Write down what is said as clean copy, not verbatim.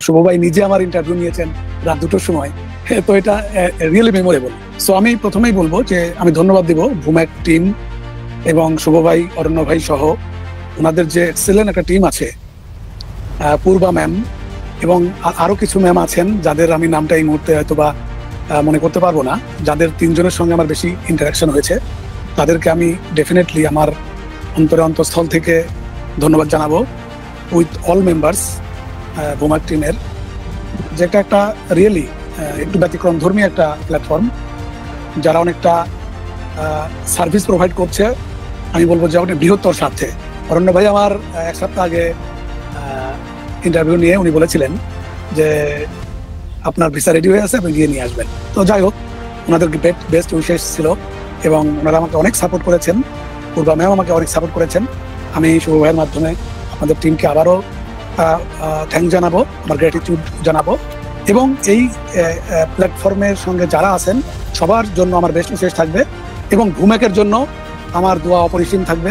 শুভ ভাই নিজে আমার ইন্টারভিউ নিয়েছেন রাত 2টোর সময়। তো এটা রিয়েলি মেমোরেবল। সো আমি প্রথমেই বলবো যে আমি ধন্যবাদ দিব ভুম্যাক টিম এবং শুভ ভাই, অরণ্য ভাই সহ ওনাদের যে এক্সেলেন্ট একটা টিম আছে, পূর্বা ম্যাম এবং আরো কিছু ম্যাম আছেন যাদের আমি নামটা এই মুহূর্তে হয়তো বা মনে করতে পারবো না, যাদের 3জনের সঙ্গে আমার বেশি ইন্টারাকশন হয়েছে। তাদেরকে আমি ডেফিনেটলি আমার অন্তঃস্থল থেকে ধন্যবাদ জানাবো, উইথ অল মেম্বার্স ভুম্যাক টিমের, যেটা একটা রিয়েলি একটু ব্যতিক্রম ধর্মী একটা প্ল্যাটফর্ম, যারা অনেকটা সার্ভিস প্রোভাইড করছে। আমি বলবো যে অনেক বৃহত্তর স্বার্থে। অরণ্য ভাই আমার 1 সপ্তাহ আগে ইন্টারভিউ নিয়ে উনি বলেছিলেন যে আপনার ভিসা রেডি হয়ে আছে, আপনি গিয়ে নিয়ে আসবেন। তো যাই হোক, ওনাদের বেস্ট উইশেস ছিল এবং ওনারা আমাকে অনেক সাপোর্ট করেছেন। পূর্বা ম্যাম আমাকে অনেক সাপোর্ট করেছেন। আমি শুভ ভাইয়ের মাধ্যমে আপনাদের টিমকে আবারও থ্যাংক জানাবো, আমার গ্র্যাটিটিউড জানাবো এবং এই প্ল্যাটফর্মের সঙ্গে যারা আছেন সবার জন্য আমার বেস্ট উইশেস থাকবে এবং ভুম্যাকের জন্য আমার দোয়া অপরিসীম থাকবে।